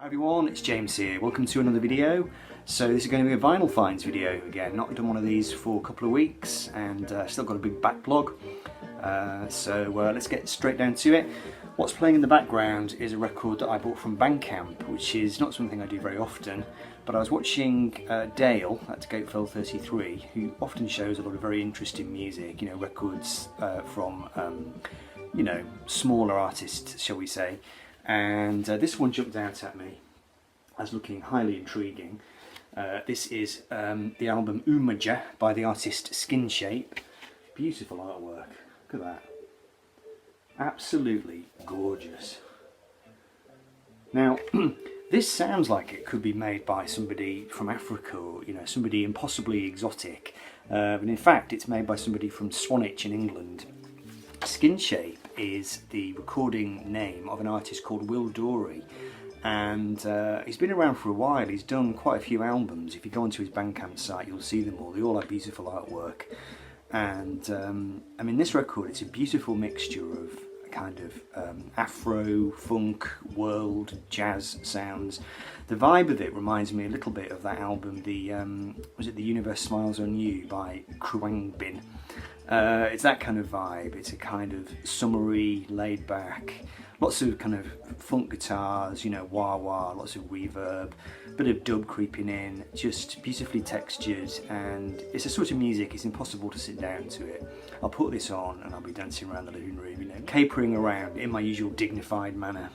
Everyone, it's James here. Welcome to another video. So this is going to be a vinyl finds video again. Not done one of these for a couple of weeks and still got a big backlog. So let's get straight down to it. What's playing in the background is a record that I bought from Bandcamp, which is not something I do very often, but I was watching Dale at Gatefell33, who often shows a lot of very interesting music, you know, records from you know, smaller artists, shall we say. And this one jumped out at me as looking highly intriguing. This is the album Umaja by the artist Skin Shape. Beautiful artwork, look at that. Absolutely gorgeous. Now, this sounds like it could be made by somebody from Africa, or you know, somebody impossibly exotic. But in fact, it's made by somebody from Swanage in England. Skin Shape is the recording name of an artist called Will Dorey, and he's been around for a while. He's done quite a few albums. If you go onto his Bandcamp site, you'll see them all. They all have beautiful artwork, and I mean, this record, it's a beautiful mixture of kind of Afro, funk, world, jazz sounds. The vibe of it reminds me a little bit of that album, was it The Universe Smiles on You by Kruangbin. It's that kind of vibe. It's a kind of summery, laid back, lots of kind of funk guitars, you know, wah-wah, lots of reverb, bit of dub creeping in, just beautifully textured, and it's a sort of music, it's impossible to sit down to it. I'll put this on and I'll be dancing around the living room, you know, capering around in my usual dignified manner.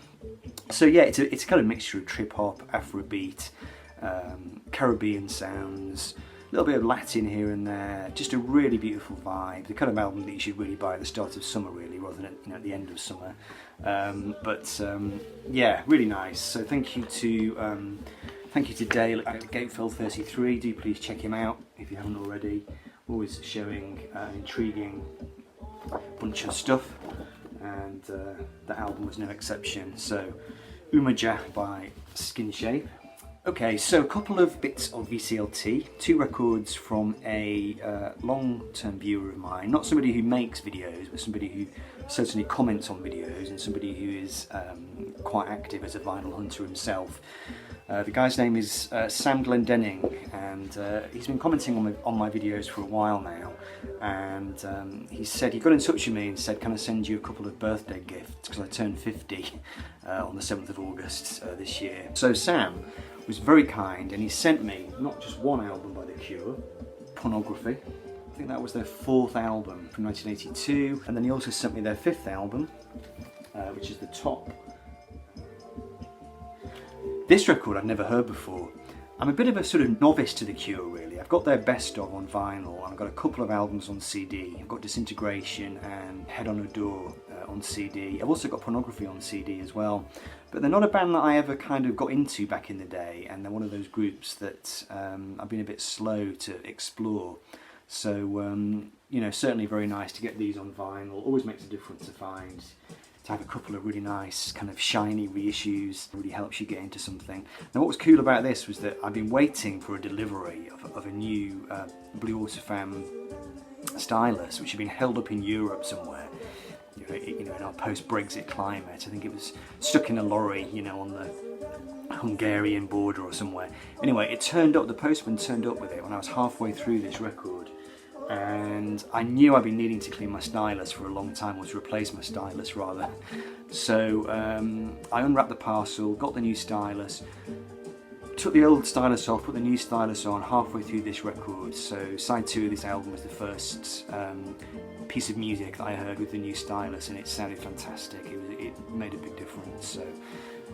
So yeah, it's a kind of mixture of trip-hop, Afrobeat, Caribbean sounds, a little bit of Latin here and there, just a really beautiful vibe. The kind of album that you should really buy at the start of summer, really, rather than at the end of summer. Yeah, really nice. So thank you to Dale at Gatefell33. Do please check him out if you haven't already. Always showing an intriguing bunch of stuff, and the album was no exception. So Umaja by Skin Shape. Okay, so a couple of bits of VCLT, two records from a long-term viewer of mine, not somebody who makes videos, but somebody who certainly comments on videos, and somebody who is quite active as a vinyl hunter himself. The guy's name is Sam Glendenning, and he's been commenting on my videos for a while now, and he said, he got in touch with me and said, can I send you a couple of birthday gifts, because I turned 50 on the 7th of August this year. So Sam was very kind, and he sent me not just one album by The Cure, Pornography. I think that was their 4th album from 1982, and then he also sent me their 5th album, which is The Top. This record I'd never heard before. I'm a bit of a sort of novice to The Cure, really. I've got their best of on vinyl, and I've got a couple of albums on CD. I've got Disintegration and Head on a Door on CD. I've also got Pornography on CD as well. But they're not a band that I ever kind of got into back in the day, and they're one of those groups that I've been a bit slow to explore. So, you know, certainly very nice to get these on vinyl. Always makes a difference to have a couple of really nice kind of shiny reissues. It really helps you get into something. Now what was cool about this was that I've been waiting for a delivery of a new Blue Autofam stylus, which had been held up in Europe somewhere. You know, in our post-Brexit climate. I think it was stuck in a lorry, you know, on the Hungarian border or somewhere. Anyway, it turned up, the postman turned up with it when I was halfway through this record, and I knew I'd been needing to clean my stylus for a long time, or to replace my stylus rather. So I unwrapped the parcel, got the new stylus, took the old stylus off, put the new stylus on halfway through this record. So side 2 of this album was the first piece of music that I heard with the new stylus, and it sounded fantastic. It made a big difference.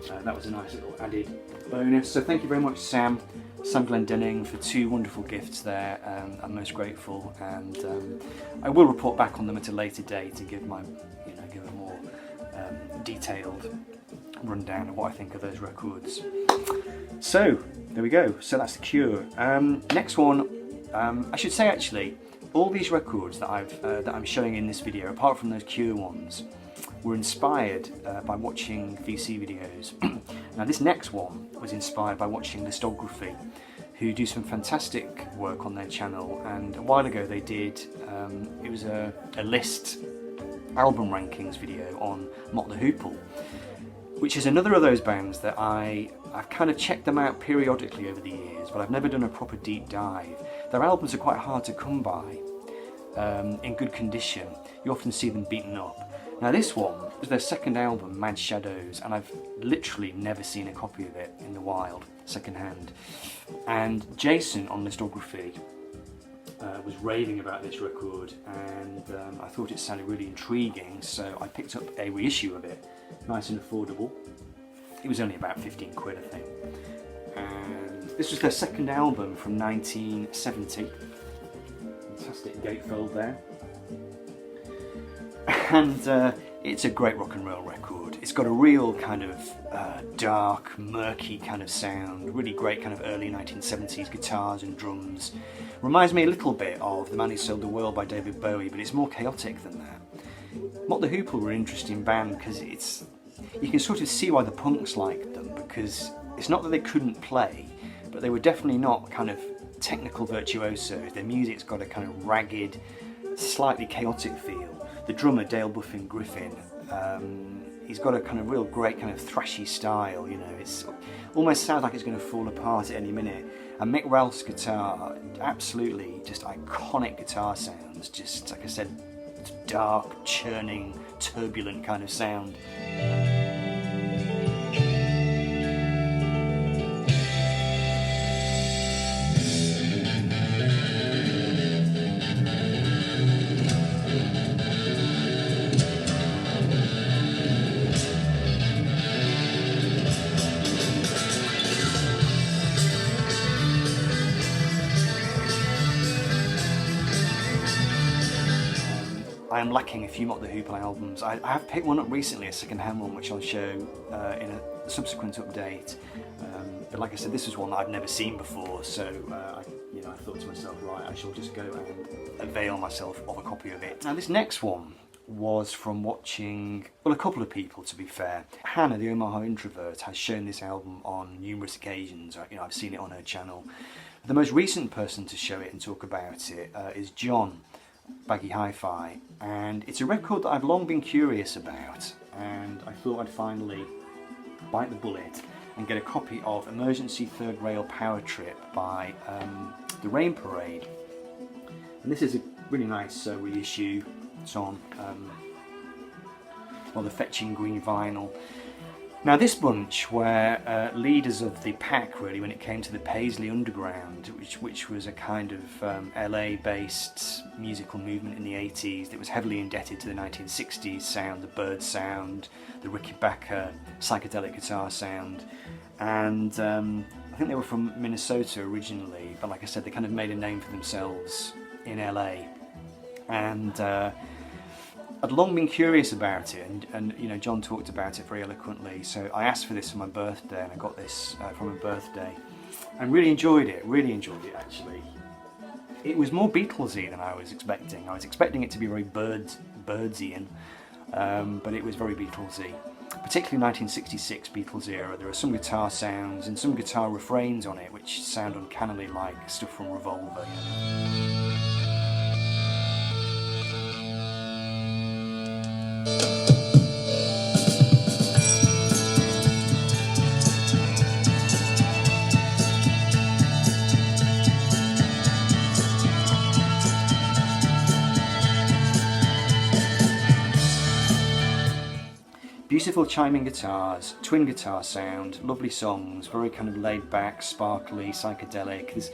So that was a nice little added bonus. So thank you very much, Sam Glendenning, for 2 wonderful gifts there. I'm most grateful, and I will report back on them at a later date and give my, you know, give a more detailed rundown of what I think of those records. So there we go. So that's The Cure. Next one, I should say actually, all these records that I'm showing in this video, apart from those Cure ones, were inspired by watching VC videos. Now this next one was inspired by watching Listography, who do some fantastic work on their channel, and a while ago they did, it was a list album rankings video on Mott the Hoople, which is another of those bands that I I've kind of checked them out periodically over the years, but I've never done a proper deep dive. Their albums are quite hard to come by, in good condition. You often see them beaten up. Now this one was their second album, Mad Shadows, and I've literally never seen a copy of it in the wild, secondhand. And Jason on Listography was raving about this record, and I thought it sounded really intriguing, so I picked up a reissue of it, nice and affordable. It was only about 15 quid, I think. And this was their second album from 1970. Fantastic gatefold there. And it's a great rock and roll record. It's got a real kind of dark, murky kind of sound, really great kind of early 1970s guitars and drums. Reminds me a little bit of The Man Who Sold the World by David Bowie, but it's more chaotic than that. Mott the Hoople were an interesting band because you can sort of see why the punks liked them, because it's not that they couldn't play, but they were definitely not kind of technical virtuosos. Their music's got a kind of ragged, slightly chaotic feel. The drummer, Dale Buffin Griffin, he's got a kind of real great kind of thrashy style, you know, it's almost sounds like it's going to fall apart at any minute. And Mick Ralph's guitar, absolutely just iconic guitar sounds, just like I said, it's dark, churning, turbulent kind of sound. I am lacking a few Mott the Hoople albums. I have picked one up recently, a second-hand one, which I'll show in a subsequent update. But like I said, this was one that I've never seen before, so I thought to myself, right, I shall just go and avail myself of a copy of it. Now this next one was from watching, well, a couple of people, to be fair. Hannah, the Omaha Introvert, has shown this album on numerous occasions. I've seen it on her channel. The most recent person to show it and talk about it is John, Baggy Hi-Fi, and it's a record that I've long been curious about, and I thought I'd finally bite the bullet and get a copy of Emergency Third Rail Power Trip by the Rain Parade. And this is a really nice reissue. It's on the fetching green vinyl. Now this bunch were leaders of the pack, really, when it came to the Paisley Underground, which was a kind of LA-based musical movement in the 80s that was heavily indebted to the 1960s sound, the Bird sound, the Rickenbacker psychedelic guitar sound. And I think they were from Minnesota originally, but like I said, they kind of made a name for themselves in LA. And I'd long been curious about it, and John talked about it very eloquently, so I asked for this for my birthday, and I got this for my birthday, and really enjoyed it actually. It was more Beatlesy than I was expecting. I was expecting it to be very Birdsian, but it was very Beatlesy, particularly 1966 Beatles era. There are some guitar sounds and some guitar refrains on it which sound uncannily like stuff from Revolver. Beautiful chiming guitars, twin guitar sound, lovely songs, very kind of laid back, sparkly, psychedelic. There's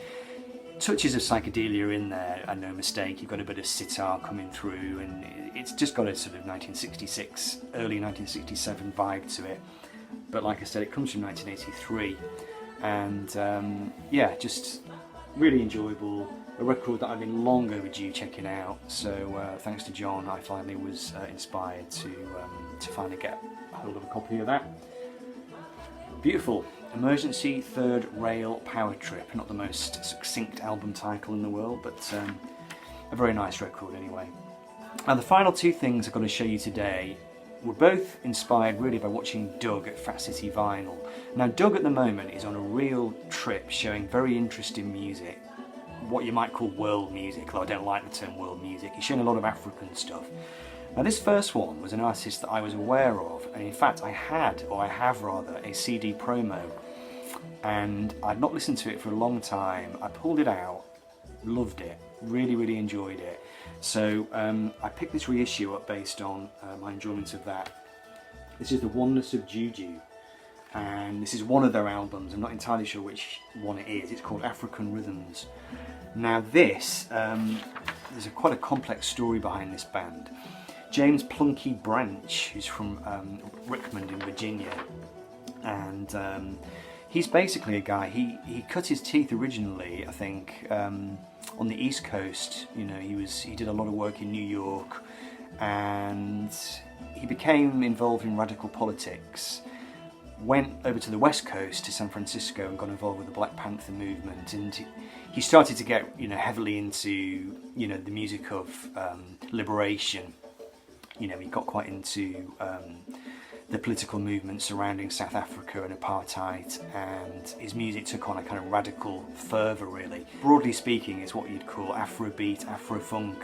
touches of psychedelia in there, and no mistake. You've got a bit of sitar coming through, and it's just got a sort of 1966, early 1967 vibe to it. But like I said, it comes from 1983, and just really enjoyable. A record that I've been long overdue checking out. So thanks to John, I finally was inspired to finally get a hold of a copy of that. Beautiful. Emergency Third Rail Power Trip. Not the most succinct album title in the world, but a very nice record anyway. Now the final two things I'm going to show you today were both inspired really by watching Doug at Fat City Vinyl. Now Doug at the moment is on a real trip showing very interesting music, what you might call world music, though I don't like the term world music. He's showing a lot of African stuff. Now this first one was an artist that I was aware of, and in fact I have a CD promo and I'd not listened to it for a long time. I pulled it out, loved it, really enjoyed it. So I picked this reissue up based on my enjoyment of that. This is the Oneness of Juju, and this is one of their albums. I'm not entirely sure which one it is. It's called African Rhythms. Now this, there's quite a complex story behind this band. James Plunky Branch, who's from Richmond in Virginia, and he's basically a guy, he cut his teeth originally, I think, on the East Coast. You know, he did a lot of work in New York, and he became involved in radical politics, went over to the West Coast to San Francisco and got involved with the Black Panther movement, and he started to get, you know, heavily into, you know, the music of liberation. You know, he got quite into the political movement surrounding South Africa and apartheid, and his music took on a kind of radical fervour, really. Broadly speaking, it's what you'd call Afrobeat, Afro-funk,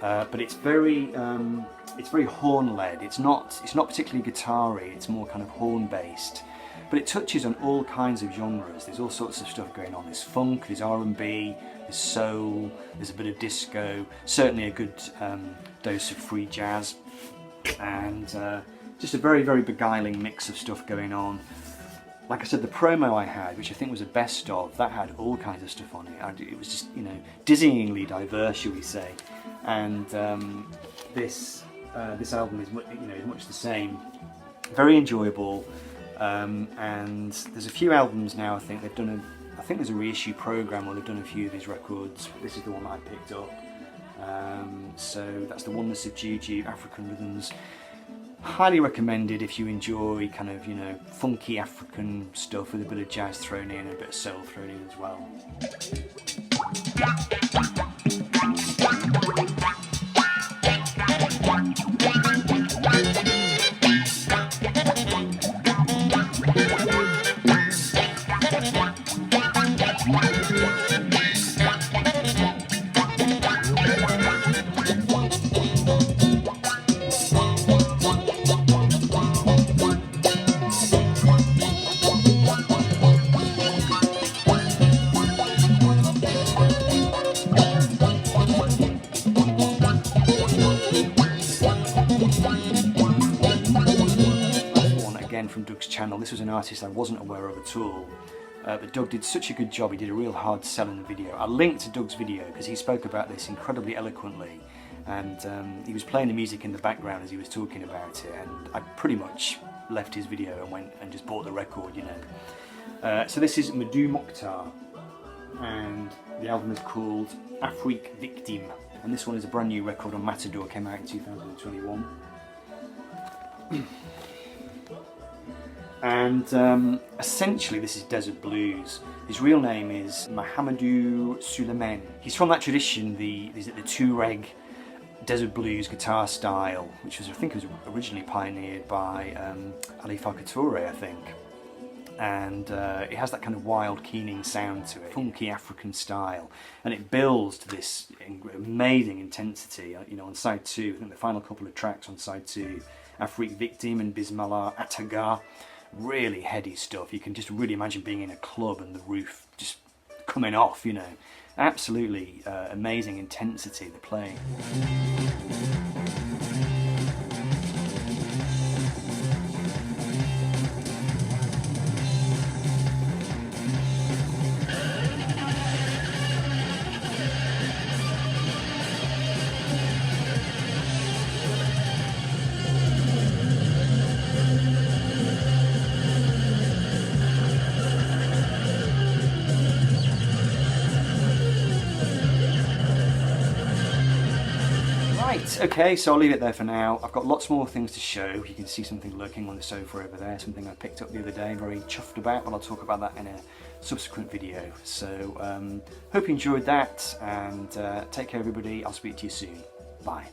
but it's very horn-led. It's not particularly guitar-y, it's more kind of horn-based. But it touches on all kinds of genres. There's all sorts of stuff going on. There's funk, there's R&B, there's soul, there's a bit of disco, certainly a good dose of free jazz, and just a very beguiling mix of stuff going on. Like I said, the promo I had, which I think was a best of, that had all kinds of stuff on it. It was just, you know, dizzyingly diverse, shall we say. And this album is, you know, much the same. Very enjoyable. And there's a few albums now. I think they've done I think there's a reissue program where they've done a few of these records. This is the one I picked up. So that's the Oneness of Juju, African Rhythms. Highly recommended if you enjoy kind of, you know, funky African stuff with a bit of jazz thrown in and a bit of soul thrown in as well. From Doug's channel. This was an artist I wasn't aware of at all, but Doug did such a good job. He did a real hard sell in the video. I'll link to Doug's video because he spoke about this incredibly eloquently, and he was playing the music in the background as he was talking about it, and I pretty much left his video and went and just bought the record, you know. So this is MDou Moctar, and the album is called Afrique Victime, and this one is a brand new record on MDou, came out in 2021. And essentially this is desert blues. His real name is Mahamadou Suleiman. He's from that tradition, the Tuareg desert blues guitar style, which was, I think, was originally pioneered by Ali Farka Touré, I think. And it has that kind of wild, keening sound to it, funky African style, and it builds to this amazing intensity. You know, on side 2, I think the final couple of tracks on side 2, Afrique Victime and Bismillah Ataga, really heady stuff. You can just really imagine being in a club and the roof just coming off, you know. Absolutely amazing intensity, the playing. Right, okay, so I'll leave it there for now. I've got lots more things to show. You can see something lurking on the sofa over there, something I picked up the other day, very chuffed about, but I'll talk about that in a subsequent video. So, hope you enjoyed that, and take care everybody. I'll speak to you soon. Bye.